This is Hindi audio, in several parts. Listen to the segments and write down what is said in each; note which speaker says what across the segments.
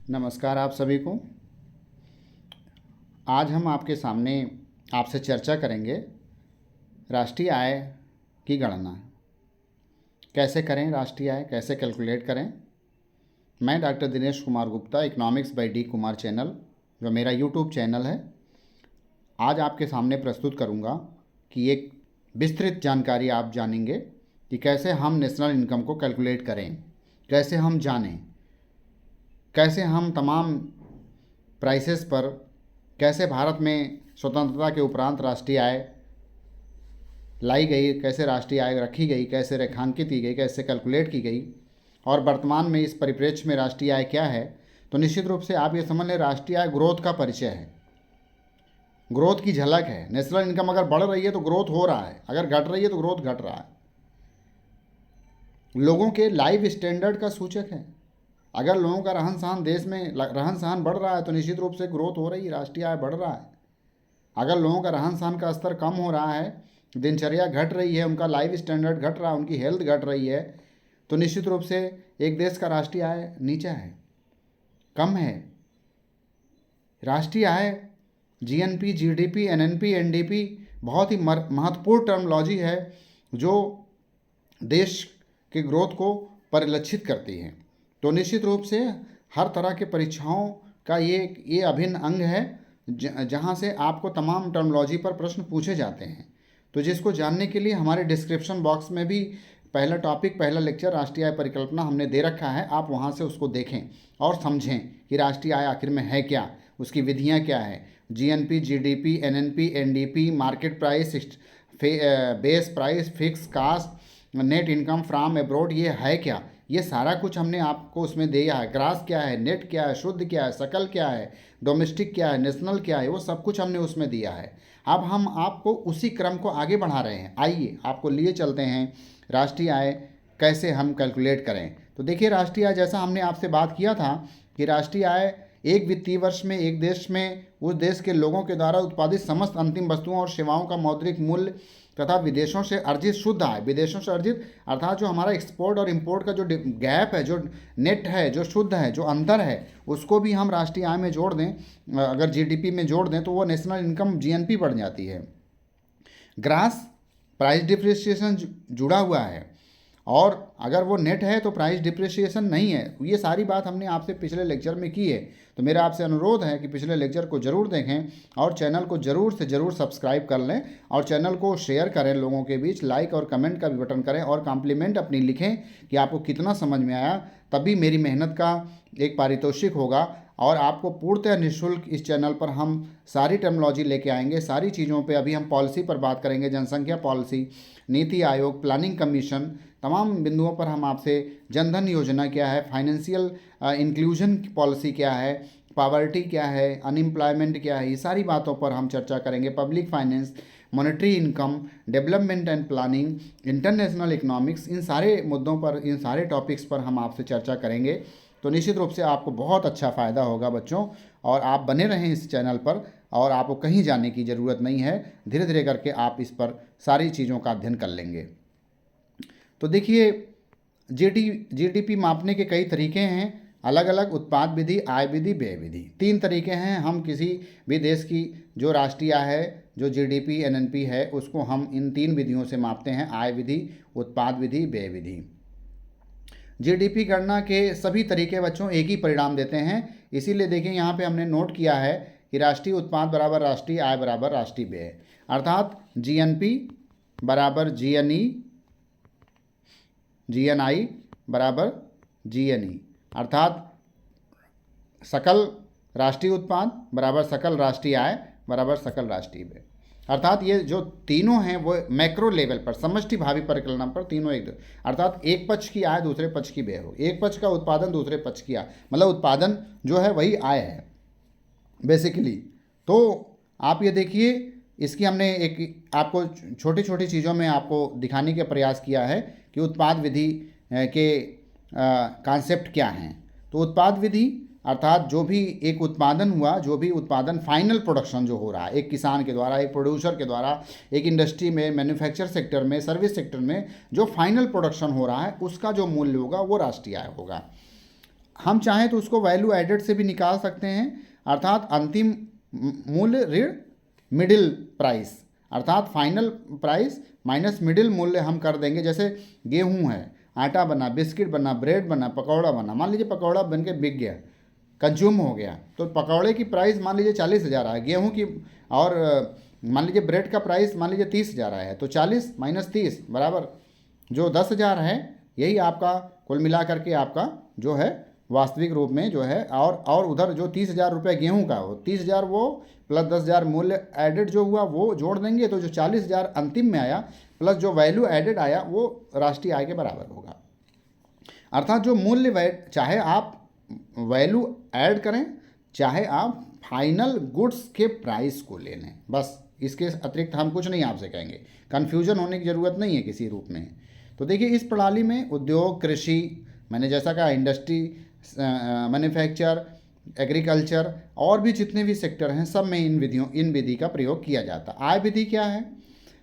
Speaker 1: नमस्कार आप सभी को। आज हम आपके सामने आपसे चर्चा करेंगे राष्ट्रीय आय की गणना कैसे करें, राष्ट्रीय आय कैसे कैलकुलेट करें। मैं doctor Dinesh Kumar Gupta, economics by D Kumar channel जो मेरा यूट्यूब चैनल है, आज आपके सामने प्रस्तुत करूंगा कि एक विस्तृत जानकारी आप जानेंगे कि कैसे हम नेशनल इनकम को कैलकुलेट करें, कैसे हम जानें, कैसे हम तमाम प्राइसेस पर, कैसे भारत में स्वतंत्रता के उपरांत राष्ट्रीय आय लाई गई, कैसे राष्ट्रीय आय रखी गई, कैसे रेखांकित की गई, कैसे कैलकुलेट की गई और वर्तमान में इस परिप्रेक्ष्य में राष्ट्रीय आय क्या है। तो निश्चित रूप से आप ये समझ लें, राष्ट्रीय आय ग्रोथ का परिचय है, ग्रोथ की झलक है। नेशनल इनकम अगर बढ़ रही है तो ग्रोथ हो रहा है, अगर घट रही है तो ग्रोथ घट रहा है। लोगों के लाइफ स्टैंडर्ड का सूचक है। अगर लोगों का रहन सहन, देश में रहन सहन बढ़ रहा है तो निश्चित रूप से ग्रोथ हो रही है, राष्ट्रीय आय बढ़ रहा है। अगर लोगों का रहन सहन का स्तर कम हो रहा है, दिनचर्या घट रही है, उनका लाइफ स्टैंडर्ड घट रहा है, उनकी हेल्थ घट रही है, तो निश्चित रूप से एक देश का राष्ट्रीय आय नीचा है, कम है। राष्ट्रीय आय, जीएनपी, जीडीपी, एनएनपी, एनडीपी बहुत ही महत्वपूर्ण टर्मोलॉजी है जो देश के ग्रोथ को परिलक्षित करती है। तो निश्चित रूप से हर तरह के परीक्षाओं का ये अभिन्न अंग है जहां से आपको तमाम टर्मोलॉजी पर प्रश्न पूछे जाते हैं। तो जिसको जानने के लिए हमारे डिस्क्रिप्शन बॉक्स में भी पहला टॉपिक, पहला लेक्चर राष्ट्रीय आय परिकल्पना हमने दे रखा है। आप वहां से उसको देखें और समझें कि राष्ट्रीय आय आखिर में है क्या, उसकी विधियाँ क्या है। GNP, GDP, NNP, NDP, market price, base price, fix cost, net income from abroad, ये है क्या, ये सारा कुछ हमने आपको उसमें दिया है। ग्रास क्या है, नेट क्या है, शुद्ध क्या है, सकल क्या है, डोमेस्टिक क्या है, नेशनल क्या है, वो सब कुछ हमने उसमें दिया है। अब हम आपको उसी क्रम को आगे बढ़ा रहे हैं। आइए आपको लिए चलते हैं राष्ट्रीय आय कैसे हम कैलकुलेट करें। तो देखिए, राष्ट्रीय आय जैसा हमने आपसे बात किया था कि राष्ट्रीय आय एक वित्तीय वर्ष में एक देश में उस देश के लोगों के द्वारा उत्पादित समस्त अंतिम वस्तुओं और सेवाओं का मौद्रिक मूल्य तथा विदेशों से अर्जित शुद्ध आय, विदेशों से अर्जित अर्थात जो हमारा एक्सपोर्ट और इंपोर्ट का जो गैप है, जो नेट है, जो शुद्ध है, जो अंतर है, उसको भी हम राष्ट्रीय आय में जोड़ दें, अगर जीडीपी में जोड़ दें तो वो नेशनल इनकम जीएनपी बढ़ जाती है। ग्रास, प्राइस डिप्रिसिएशन जुड़ा हुआ है, और अगर वो नेट है तो प्राइस डिप्रिसिएशन नहीं है। ये सारी बात हमने आपसे पिछले लेक्चर में की है। तो मेरा आपसे अनुरोध है कि पिछले लेक्चर को ज़रूर देखें और चैनल को ज़रूर से ज़रूर सब्सक्राइब कर लें और चैनल को शेयर करें लोगों के बीच, लाइक और कमेंट का भी बटन करें और कॉम्प्लीमेंट अपनी लिखें कि आपको कितना समझ में आया। तभी मेरी मेहनत का एक पारितोषिक होगा और आपको पूर्णतः निःशुल्क इस चैनल पर हम सारी टर्मिनोलॉजी लेके आएंगे, सारी चीज़ों पे। अभी हम पॉलिसी पर बात करेंगे, जनसंख्या policy, NITI Aayog, planning commission, तमाम बिंदुओं पर हम आपसे जनधन योजना क्या है, फाइनेंशियल इंक्लूजन पॉलिसी क्या है, पॉवर्टी क्या है, अनएम्प्लॉयमेंट क्या है, ये सारी बातों पर हम चर्चा करेंगे। Public finance, monetary income, development and planning, international economics, इन सारे मुद्दों पर, इन सारे टॉपिक्स पर हम आपसे चर्चा करेंगे। तो निश्चित रूप से आपको बहुत अच्छा फ़ायदा होगा बच्चों, और आप बने रहें इस चैनल पर और आपको कहीं जाने की ज़रूरत नहीं है। धीरे धीरे करके आप इस पर सारी चीज़ों का अध्ययन कर लेंगे। तो देखिए, जीडीपी मापने के कई तरीके हैं, अलग अलग। उत्पाद विधि, आय विधि, व्यय विधि, 3 तरीके हैं। हम किसी भी देश की जो राष्ट्रीय आय है, जो जीडीपी, एनएनपी है, उसको हम इन 3 विधियों से मापते हैं: आय विधि, उत्पाद विधि, व्यय विधि। जीडीपी गणना के सभी तरीके बच्चों एक ही परिणाम देते हैं। इसीलिए देखिए, यहाँ पे हमने नोट किया है कि राष्ट्रीय उत्पाद बराबर राष्ट्रीय आय बराबर राष्ट्रीय व्यय, अर्थात जीएनपी बराबर जीएनआई बराबर जीएनई, अर्थात सकल राष्ट्रीय उत्पाद बराबर सकल राष्ट्रीय आय बराबर सकल राष्ट्रीय व्यय। अर्थात ये जो तीनों हैं वो मैक्रो लेवल पर, समष्टि भावी परिकल्पना पर तीनों एक, अर्थात एक पक्ष की आय दूसरे पक्ष की व्यय हो, एक पक्ष का उत्पादन दूसरे पक्ष की आय, मतलब उत्पादन जो है वही आय है बेसिकली। तो आप ये देखिए, इसकी हमने एक आपको छोटी छोटी चीज़ों में आपको दिखाने का प्रयास किया है कि उत्पाद विधि के कॉन्सेप्ट क्या हैं। तो उत्पाद विधि अर्थात जो भी एक उत्पादन हुआ, जो भी उत्पादन, फाइनल प्रोडक्शन जो हो रहा है एक किसान के द्वारा, एक प्रोड्यूसर के द्वारा, एक इंडस्ट्री में, मैन्युफैक्चर सेक्टर में, सर्विस सेक्टर में जो फाइनल प्रोडक्शन हो रहा है, उसका जो मूल्य होगा वो राष्ट्रीय आय होगा। हम चाहें तो उसको वैल्यू एडेड से भी निकाल सकते हैं, अर्थात अंतिम मूल्य ऋण मिडिल प्राइस, अर्थात फाइनल प्राइस माइनस मिडिल मूल्य हम कर देंगे। जैसे गेहूं है, आटा बना, बिस्किट बना, ब्रेड बना, पकौड़ा बना, मान लीजिए पकौड़ा बन के बिक गया, कंज्यूम हो गया, तो पकौड़े की प्राइस मान लीजिए 40,000 है, गेहूं की और मान लीजिए ब्रेड का प्राइस मान लीजिए 30,000 है, तो 40 माइनस 30 बराबर जो 10,000 है, यही आपका कुल मिला करके आपका जो है वास्तविक रूप में जो है, और उधर जो 30,000 रुपये गेहूं का हो, 30,000 वो प्लस 10,000 मूल्य एडेड जो हुआ वो जोड़ देंगे, तो जो 40,000 अंतिम में आया प्लस जो वैल्यू एडेड आया वो राष्ट्रीय आय के बराबर होगा। अर्थात जो मूल्य, चाहे आप वैल्यू ऐड करें, चाहे आप फाइनल गुड्स के प्राइस को ले लें, बस इसके अतिरिक्त हम कुछ नहीं आपसे कहेंगे, कन्फ्यूजन होने की ज़रूरत नहीं है किसी रूप में। तो देखिए इस प्रणाली में उद्योग, कृषि, मैंने जैसा कहा इंडस्ट्री, मैन्युफैक्चर, एग्रीकल्चर और भी जितने भी सेक्टर हैं सब में इन विधि का प्रयोग किया जाता है। आय विधि क्या है?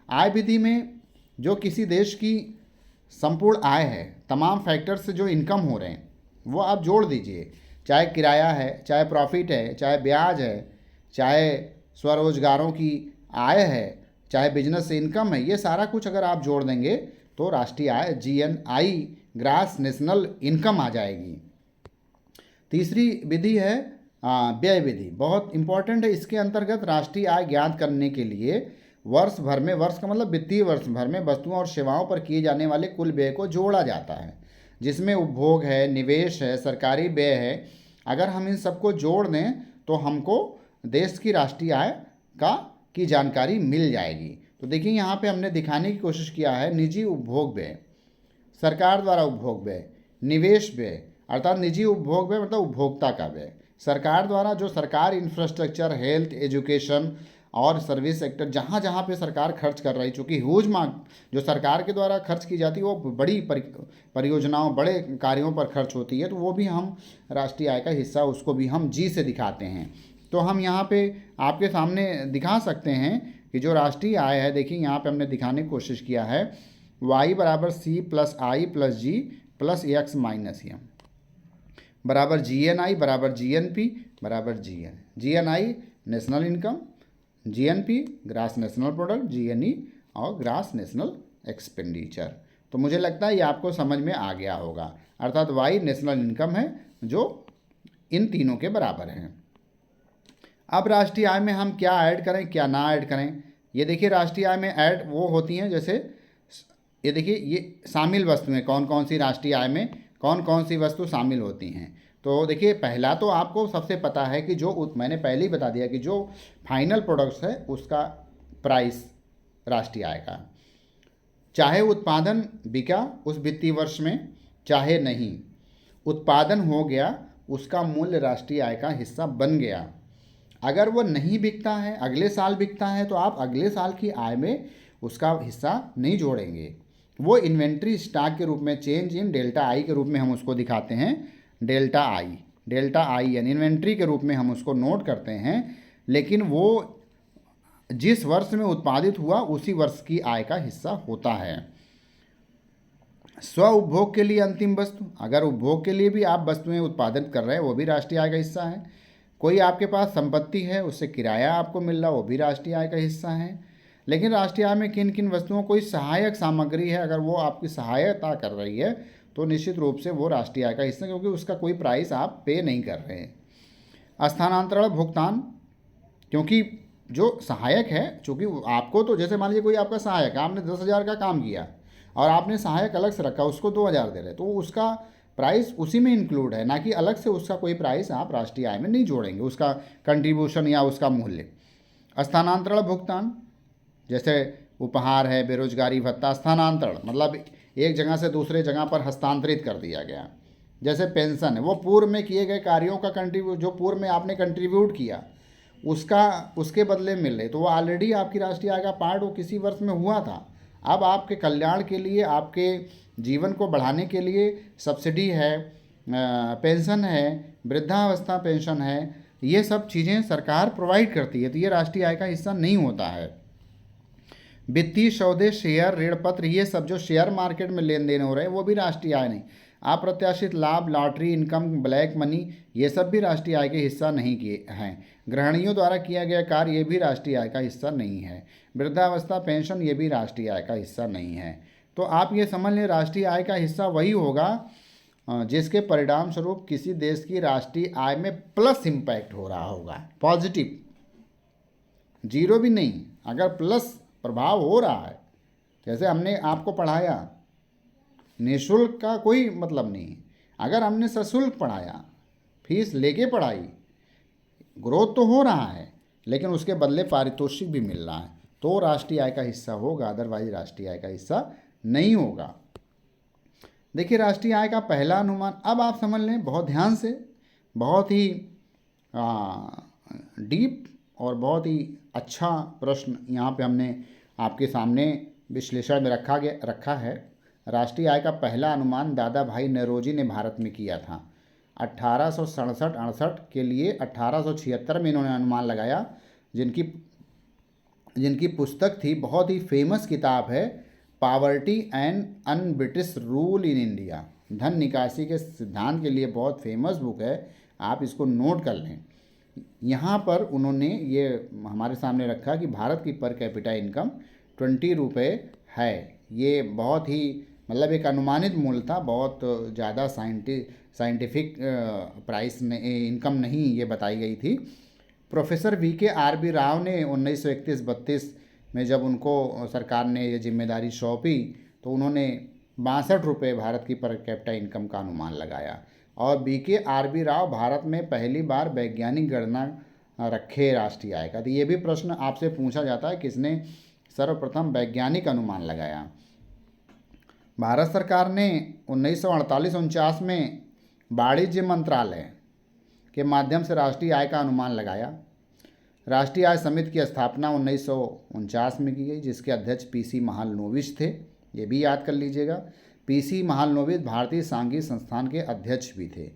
Speaker 1: आय विधि में जो किसी देश की संपूर्ण आय है, तमाम फैक्टर से जो इनकम हो रहे हैं वो आप जोड़ दीजिए, चाहे किराया है, चाहे प्रॉफिट है, चाहे ब्याज है, चाहे स्वरोजगारों की आय है, चाहे बिजनेस से इनकम है, ये सारा कुछ अगर आप जोड़ देंगे तो राष्ट्रीय आय GNI ग्रास नेशनल इनकम आ जाएगी। तीसरी विधि है व्यय विधि, बहुत इंपॉर्टेंट है। इसके अंतर्गत राष्ट्रीय आय ज्ञात करने के लिए वर्ष भर में, वर्ष का मतलब वित्तीय वर्ष भर में वस्तुओं और सेवाओं पर किए जाने वाले कुल व्यय को जोड़ा जाता है, जिसमें उपभोग है, निवेश है, सरकारी व्यय है। अगर हम इन सबको जोड़ दें तो हमको देश की राष्ट्रीय आय की जानकारी मिल जाएगी। तो देखिए यहाँ पे हमने दिखाने की कोशिश किया है निजी उपभोग व्यय, सरकार द्वारा उपभोग व्यय, निवेश व्यय अर्थात निजी उपभोग व्यय मतलब उपभोक्ता का व्यय, सरकार द्वारा जो सरकार इंफ्रास्ट्रक्चर, हेल्थ, एजुकेशन और सर्विस सेक्टर जहाँ जहाँ पे सरकार खर्च कर रही, चूँकि ह्यूज मांग जो सरकार के द्वारा खर्च की जाती है वो बड़ी परियोजनाओं, बड़े कार्यों पर खर्च होती है, तो वो भी हम राष्ट्रीय आय का हिस्सा, उसको भी हम जी से दिखाते हैं। तो हम यहाँ पे आपके सामने दिखा सकते हैं कि जो राष्ट्रीय आय है, देखिए यहाँ पे हमने दिखाने की कोशिश किया है, y बराबर C प्लस आई प्लस जी प्लस एक्स माइनस एम बराबर GNI बराबर GNP बराबर GNI national income, GNP grass national product, GNE और ग्रास नेशनल एक्सपेंडिचर। तो मुझे लगता है ये आपको समझ में आ गया होगा, अर्थात Y नेशनल इनकम है जो इन तीनों के बराबर है। अब राष्ट्रीय आय में हम क्या ऐड करें, क्या ना ऐड करें, ये देखिए राष्ट्रीय आय में ऐड वो होती हैं, जैसे ये देखिए ये शामिल वस्तुएं कौन कौन सी, राष्ट्रीय आय में कौन कौन सी वस्तु शामिल होती हैं। तो देखिए पहला तो आपको सबसे पता है कि जो मैंने पहले ही बता दिया कि जो फाइनल प्रोडक्ट्स है उसका प्राइस राष्ट्रीय आय का, चाहे उत्पादन बिका उस वित्तीय वर्ष में चाहे नहीं, उत्पादन हो गया उसका मूल्य राष्ट्रीय आय का हिस्सा बन गया। अगर वो नहीं बिकता है, अगले साल बिकता है, तो आप अगले साल की आय में उसका हिस्सा नहीं जोड़ेंगे, वो इन्वेंट्री स्टॉक के रूप में, चेंज इन डेल्टा आई के रूप में हम उसको दिखाते हैं, डेल्टा आई यानी इन्वेंट्री के रूप में हम उसको नोट करते हैं, लेकिन वो जिस वर्ष में उत्पादित हुआ उसी वर्ष की आय का हिस्सा होता है। स्व उपभोग के लिए अंतिम वस्तु, अगर उपभोग के लिए भी आप वस्तुएं उत्पादित कर रहे हैं वो भी राष्ट्रीय आय का हिस्सा है। कोई आपके पास संपत्ति है, उससे किराया आपको मिल रहा, वो भी राष्ट्रीय आय का हिस्सा है। लेकिन राष्ट्रीय आय में किन किन वस्तुओं, कोई सहायक सामग्री है, अगर वो आपकी सहायता कर रही है तो निश्चित रूप से वो राष्ट्रीय आय का हिस्सा, क्योंकि उसका कोई प्राइस आप पे नहीं कर रहे हैं। स्थानांतरण भुगतान, क्योंकि जो सहायक है, चूँकि आपको तो जैसे मान लीजिए कोई आपका सहायक है, आपने 10,000 का काम किया और आपने सहायक अलग से रखा, उसको 2,000 दे रहे, तो उसका प्राइस उसी में इंक्लूड है, ना कि अलग से उसका कोई प्राइस आप राष्ट्रीय आय में नहीं जोड़ेंगे, उसका कंट्रीब्यूशन या उसका मूल्य। स्थानांतरण भुगतान जैसे उपहार है, बेरोजगारी भत्ता, स्थानांतरण मतलब एक जगह से दूसरे जगह पर हस्तांतरित कर दिया गया। जैसे पेंशन है, वो पूर्व में किए गए कार्यों का जो पूर्व में आपने कंट्रीब्यूट किया उसके बदले मिल रहे, तो वो ऑलरेडी आपकी राष्ट्रीय आय का पार्ट वो किसी वर्ष में हुआ था। अब आपके कल्याण के लिए, आपके जीवन को बढ़ाने के लिए सब्सिडी है, पेंशन है, वृद्धावस्था पेंशन है, ये सब चीज़ें सरकार प्रोवाइड करती है, तो ये राष्ट्रीय आय का हिस्सा नहीं होता है। वित्तीय सौदे, शेयर, ऋण पत्र, ये सब जो शेयर मार्केट में लेन देन हो रहे हैं वो भी राष्ट्रीय आय नहीं। अप्रत्याशित लाभ, लॉटरी इनकम, ब्लैक मनी, ये सब भी राष्ट्रीय आय के हिस्सा नहीं किए हैं। गृहिणियों द्वारा किया गया कार्य, ये भी राष्ट्रीय आय का हिस्सा नहीं है। वृद्धावस्था पेंशन, ये भी राष्ट्रीय आय का हिस्सा नहीं है। तो आप ये समझ लें, राष्ट्रीय आय का हिस्सा वही होगा जिसके परिणाम स्वरूप किसी देश की राष्ट्रीय आय में प्लस इम्पैक्ट हो रहा होगा, पॉजिटिव, जीरो भी नहीं, अगर प्लस प्रभाव हो रहा है। जैसे हमने आपको पढ़ाया, निःशुल्क का कोई मतलब नहीं, अगर हमने सशुल्क पढ़ाया, फीस लेके पढ़ाई, ग्रोथ तो हो रहा है लेकिन उसके बदले पारितोषिक भी मिल रहा है, तो राष्ट्रीय आय का हिस्सा होगा, अदरवाइज राष्ट्रीय आय का हिस्सा नहीं होगा। देखिए, राष्ट्रीय आय का पहला अनुमान, अब आप समझ लें बहुत ध्यान से, बहुत ही डीप और बहुत ही अच्छा प्रश्न यहाँ पे हमने आपके सामने विश्लेषण में रखा है। राष्ट्रीय आय का पहला अनुमान दादा भाई नौरोजी ने भारत में किया था 1867-68 के लिए। 1876 में इन्होंने अनुमान लगाया, जिनकी पुस्तक थी, बहुत ही फेमस किताब है, poverty and un British rule in India. धन निकासी के सिद्धांत के लिए बहुत फेमस बुक है, आप इसको नोट कर लें। यहाँ पर उन्होंने ये हमारे सामने रखा कि भारत की पर कैपिटा इनकम 20 रुपये है। ये बहुत ही मतलब एक अनुमानित मूल्य था, बहुत ज़्यादा साइंटिफिक प्राइस इनकम नहीं ये बताई गई थी। प्रोफेसर VKRB राव ने 1931-32 में जब उनको सरकार ने ये जिम्मेदारी सौंपी तो उन्होंने 62 रुपये भारत की पर कैपिटा इनकम का अनुमान लगाया। और VKRB राव भारत में पहली बार वैज्ञानिक गणना रखे राष्ट्रीय आय का। तो ये भी प्रश्न आपसे पूछा जाता है, किसने सर्वप्रथम वैज्ञानिक अनुमान लगाया। भारत सरकार ने 1948-49 में वाणिज्य मंत्रालय के माध्यम से राष्ट्रीय आय का अनुमान लगाया। राष्ट्रीय आय समिति की स्थापना 1949 में की गई, जिसके अध्यक्ष PC महालनोबिस थे, ये भी याद कर लीजिएगा। PC महालनोबिस भारतीय सांघिक संस्थान के अध्यक्ष भी थे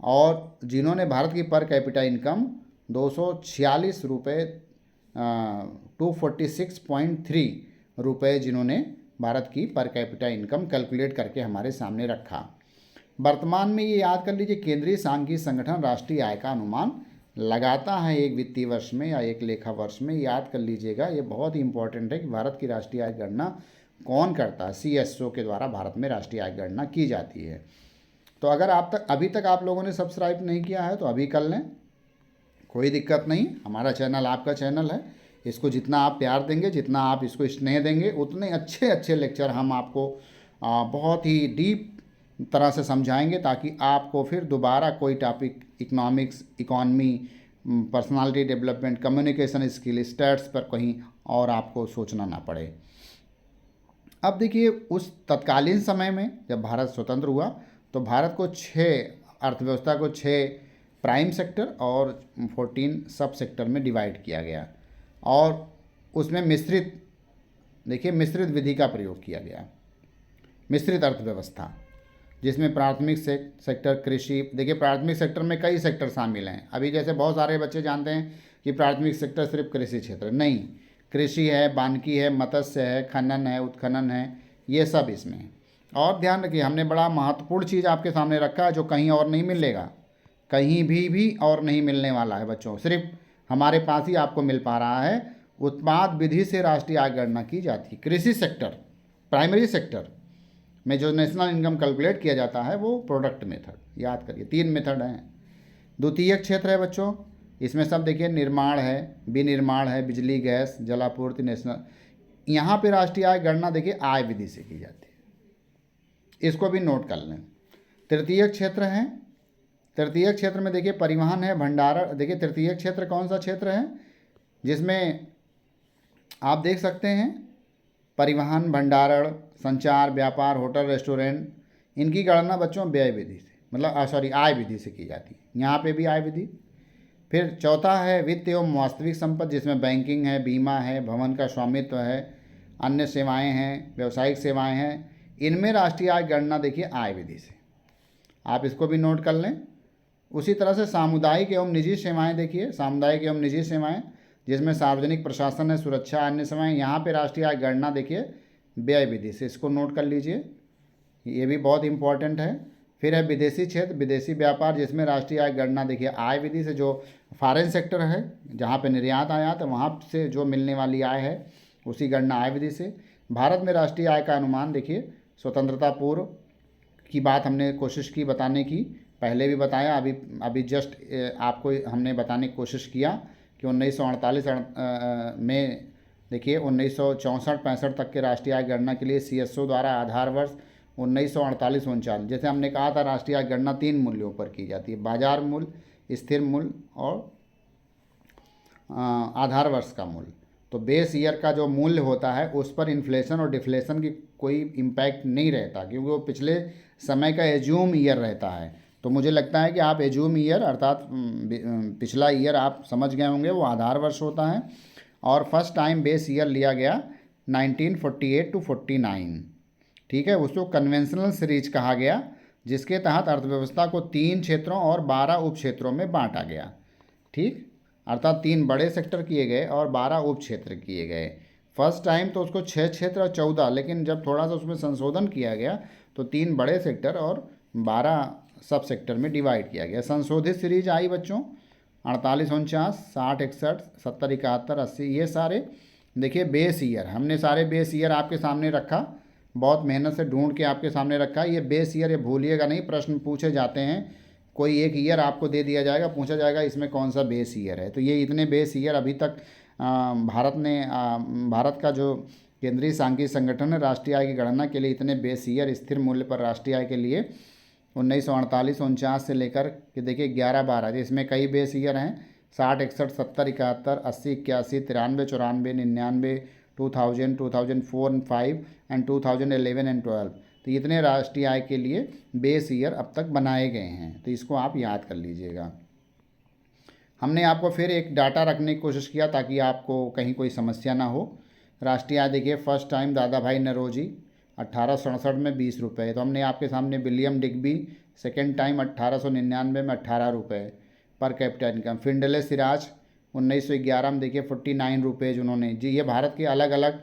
Speaker 1: और जिन्होंने भारत की पर कैपिटा इनकम 246 रुपये 246.3 रुपये जिन्होंने भारत की पर कैपिटा इनकम कैलकुलेट करके हमारे सामने रखा। वर्तमान में ये याद कर लीजिए, केंद्रीय सांघिक संगठन राष्ट्रीय आय का अनुमान लगाता है एक वित्तीय वर्ष में या एक लेखा वर्ष में, याद कर लीजिएगा। ये बहुत ही इंपॉर्टेंट है कि भारत की राष्ट्रीय आय गणना कौन करता है। CSO के द्वारा भारत में राष्ट्रीय आय गणना की जाती है। तो अगर अभी तक आप लोगों ने सब्सक्राइब नहीं किया है तो अभी कर लें, कोई दिक्कत नहीं। हमारा चैनल आपका चैनल है, इसको जितना आप प्यार देंगे, जितना आप इसको स्नेह देंगे, उतने अच्छे अच्छे लेक्चर हम आपको बहुत ही डीप तरह से समझाएंगे, ताकि आपको फिर दोबारा कोई topic economics, economy, personality development, communication skill, stats पर कहीं और आपको सोचना ना पड़े। अब देखिए, उस तत्कालीन समय में जब भारत स्वतंत्र हुआ तो भारत को 6 अर्थव्यवस्था को 6 प्राइम सेक्टर और 14 सब सेक्टर में डिवाइड किया गया और उसमें मिश्रित विधि का प्रयोग किया गया। मिश्रित अर्थव्यवस्था, जिसमें प्राथमिक सेक्टर कृषि, देखिए प्राथमिक सेक्टर में कई सेक्टर शामिल हैं। अभी जैसे बहुत सारे बच्चे जानते हैं कि प्राथमिक सेक्टर सिर्फ कृषि क्षेत्र, नहीं, कृषि है, वानिकी है, मत्स्य है, खनन है, उत्खनन है, ये सब इसमें। और ध्यान रखिए, हमने बड़ा महत्वपूर्ण चीज़ आपके सामने रखा है जो कहीं और नहीं मिलेगा, कहीं भी और नहीं मिलने वाला है बच्चों, सिर्फ हमारे पास ही आपको मिल पा रहा है। उत्पाद विधि से राष्ट्रीय आय गणना की जाती है। कृषि सेक्टर, प्राइमरी सेक्टर में जो नेशनल इनकम कैलकुलेट किया जाता है वो प्रोडक्ट मेथड, याद करिए 3 मेथड हैं। द्वितीयक क्षेत्र है बच्चों, इसमें सब देखिए, निर्माण है, विनिर्माण है, बिजली, गैस, जलापूर्ति, नेशनल, यहाँ पे राष्ट्रीय आय गणना देखिए आय विधि से की जाती है, इसको भी नोट कर लें। तृतीयक क्षेत्र है, तृतीयक क्षेत्र में देखिए परिवहन है, भंडारण। देखिए तृतीयक क्षेत्र कौन सा क्षेत्र है, जिसमें आप देख सकते हैं परिवहन, भंडारण, संचार, व्यापार, होटल, रेस्टोरेंट, इनकी गणना बच्चों व्यय विधि से, मतलब आय विधि से की जाती है, यहाँ पे भी आय विधि। फिर चौथा है वित्त एवं वास्तविक संपत्ति, जिसमें बैंकिंग है, बीमा है, भवन का स्वामित्व है, अन्य सेवाएं हैं, व्यावसायिक सेवाएं हैं, इनमें राष्ट्रीय आय गणना देखिए आय विधि से, आप इसको भी नोट कर लें। उसी तरह से सामुदायिक एवं निजी सेवाएं, देखिए सामुदायिक एवं निजी सेवाएं, जिसमें सार्वजनिक प्रशासन है, सुरक्षा, अन्य सेवाएं, यहाँ पे राष्ट्रीय आय गणना देखिए व्यय विधि से, इसको नोट कर लीजिए, ये भी बहुत इंपॉर्टेंट है। फिर है विदेशी क्षेत्र, विदेशी व्यापार, जिसमें राष्ट्रीय आय गणना देखिए आय विधि से जो फॉरेन सेक्टर है, जहाँ पे निर्यात आयात है, वहाँ से जो मिलने वाली आय है उसी गणना आय विधि से। भारत में राष्ट्रीय आय का अनुमान देखिए स्वतंत्रता पूर्व की बात हमने कोशिश की बताने की, पहले भी बताया, अभी अभी जस्ट आपको हमने बताने की कोशिश किया कि 1948 में देखिए 1964-65 तक के राष्ट्रीय आय गणना के लिए CSO द्वारा आधार वर्ष 1948-39, जैसे हमने कहा था राष्ट्रीय आय गणना 3 मूल्यों पर की जाती है, बाजार मूल्य, स्थिर मूल्य और आधार वर्ष का मूल्य। तो बेस ईयर का जो मूल्य होता है उस पर इन्फ्लेशन और डिफ्लेशन की कोई इम्पैक्ट नहीं रहता, क्योंकि वो पिछले समय का एज्यूम ईयर रहता है। तो मुझे लगता है कि आप एज्यूम ईयर अर्थात पिछला ईयर आप समझ गए होंगे, वो आधार वर्ष होता है। और फर्स्ट टाइम बेस ईयर लिया गया 1948 to 49, ठीक है। उसको कन्वेंशनल सीरीज कहा गया, जिसके तहत अर्थव्यवस्था को 3 क्षेत्रों और 12 उप क्षेत्रों में बांटा गया, ठीक। अर्थात 3 बड़े सेक्टर किए गए और 12 उप क्षेत्र किए गए। फर्स्ट टाइम तो उसको 6 क्षेत्र और 14, लेकिन जब थोड़ा सा उसमें संशोधन किया गया तो 3 बड़े सेक्टर और 12 सब सेक्टर में डिवाइड किया गया। संशोधित सीरीज आई बच्चों 48, 49, 60, 61, 70, 71, 80, ये सारे देखिए बेस ईयर, हमने सारे बेस ईयर आपके सामने रखा, बहुत मेहनत से ढूंढ के आपके सामने रखा। ये बेस ईयर ये भूलिएगा नहीं, प्रश्न पूछे जाते हैं, कोई एक ईयर आपको दे दिया जाएगा, पूछा जाएगा इसमें कौन सा बेस ईयर है। तो ये इतने बेस ईयर अभी तक भारत का जो केंद्रीय सांख्यिकी संगठन है राष्ट्रीय आय की गणना के लिए इतने बेस ईयर स्थिर मूल्य पर राष्ट्रीय आय के लिए 1948-49 से लेकर के देखिए 11-12, इसमें कई बेस ईयर हैं 60, 61, 70, 71, 80, 81, 93, 94, 99, 2000, 2004 and 5 एंड 2011 एंड 12। तो इतने राष्ट्रीय आय के लिए बेस ईयर अब तक बनाए गए हैं, तो इसको आप याद कर लीजिएगा। हमने आपको फिर एक डाटा रखने की कोशिश किया ताकि आपको कहीं कोई समस्या ना हो। राष्ट्रीय आय देखिए फर्स्ट टाइम दादा भाई नौरोजी 1867 में 20 रुपये, तो हमने आपके सामने विलियम डिग्बी सेकेंड टाइम 1899 में 18 रुपये per capita income. Findlay Siraj 1911 में देखिए 49 रुपये उन्होंने जी। ये भारत के अलग अलग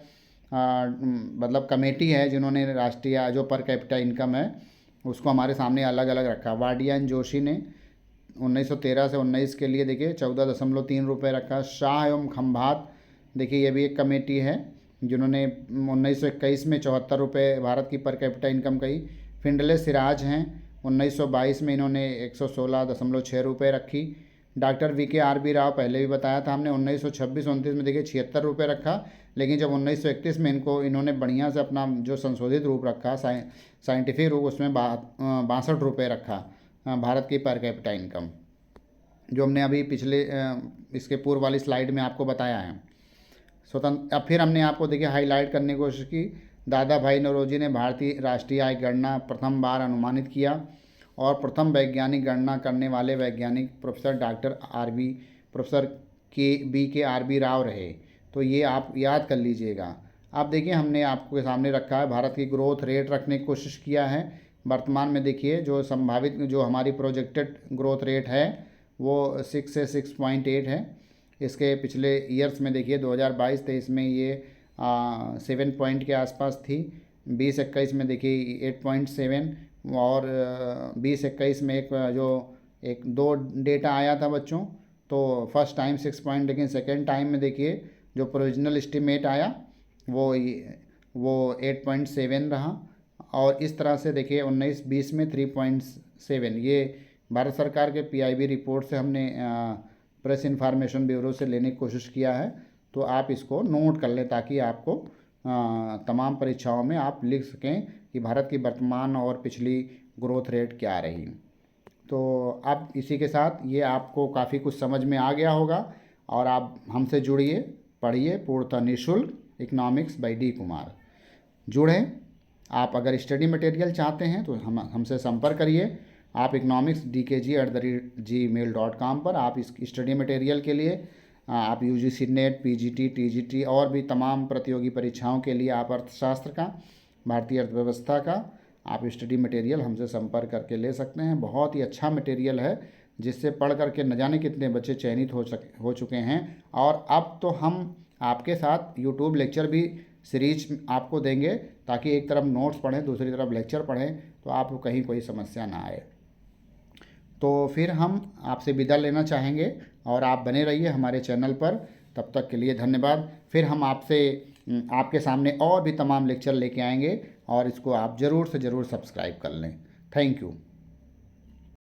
Speaker 1: मतलब कमेटी है जिन्होंने राष्ट्रीय जो पर कैपिटा इनकम है उसको हमारे सामने अलग अलग रखा। वाडिया एंड जोशी ने 1913 से 19 के लिए देखिए 14.3 रुपये रखा। शाह एवं खंभात देखिए ये भी एक कमेटी है जिन्होंने 1921 में 74 रुपये भारत की पर कैपिटा इनकम कही। फिंडले सिराज हैं 1922 में इन्होंने 116.6 रुपये रखी। डॉक्टर VKRB राव पहले भी बताया था हमने 1926-29 में देखिए 76 रुपये रखा, लेकिन जब 1931 में इन्होंने बढ़िया से अपना जो संशोधित रूप रखा साइंटिफिक रूप उसमें 62 रुपये रखा भारत की पर कैपिटा इनकम, जो हमने अभी पिछले इसके पूर्व वाली स्लाइड में आपको बताया है। अब फिर हमने आपको देखिए हाईलाइट करने की कोशिश की। दादा भाई नौरोजी ने भारतीय राष्ट्रीय आय गणना प्रथम बार अनुमानित किया और प्रथम वैज्ञानिक गणना करने वाले वैज्ञानिक प्रोफेसर प्रोफेसर VKRB राव रहे। तो ये आप याद कर लीजिएगा। अब देखिए हमने आपके सामने रखा है भारत की ग्रोथ रेट रखने की कोशिश किया है। वर्तमान में देखिए जो संभावित जो हमारी प्रोजेक्टेड ग्रोथ रेट है वो 6 से 6.8 है। इसके पिछले ईयर्स में देखिए 2022-23 में ये 7 पॉइंट के आसपास थी। 2021 में देखिए 8.7 और 2021 में एक दो डेटा आया था बच्चों, तो फर्स्ट टाइम 6 पॉइंट, लेकिन सेकेंड टाइम में देखिए जो प्रोविजनल एस्टीमेट आया वो 8.7 रहा। और इस तरह से देखिए 19-20 में 3.7। ये भारत सरकार के PIB रिपोर्ट से हमने प्रेस इन्फॉर्मेशन ब्यूरो से लेने की कोशिश किया है, तो आप इसको नोट कर लें ताकि आपको तमाम परीक्षाओं में आप लिख सकें कि भारत की वर्तमान और पिछली ग्रोथ रेट क्या रही। तो अब इसी के साथ ये आपको काफ़ी कुछ समझ में आ गया होगा और आप हमसे जुड़िए, पढ़िए पूर्णतः निःशुल्क इकोनॉमिक्स बाय D कुमार। जुड़ें। आप अगर स्टडी मटेरियल चाहते हैं तो हमसे संपर्क करिए। आप economicsdkg@gmail.com पर आप इस स्टडी मटेरियल के लिए आप UGC नेट, PGT, TGT और भी तमाम प्रतियोगी परीक्षाओं के लिए आप अर्थशास्त्र का, भारतीय अर्थव्यवस्था का आप स्टडी मटेरियल हमसे संपर्क करके ले सकते हैं। बहुत ही अच्छा मटेरियल है जिससे पढ़ करके न जाने कितने बच्चे चयनित हो चुके हैं। और अब तो हम आपके साथ यूट्यूब लेक्चर भी सीरीज आपको देंगे, ताकि एक तरफ नोट्स पढ़ें दूसरी तरफ लेक्चर पढ़ें, तो आपको कहीं कोई समस्या ना आए। तो फिर हम आपसे विदा लेना चाहेंगे और आप बने रहिए हमारे चैनल पर। तब तक के लिए धन्यवाद। फिर हम आपसे आपके सामने और भी तमाम लेक्चर लेके आएंगे, और इसको आप ज़रूर से ज़रूर सब्सक्राइब कर लें। Thank you.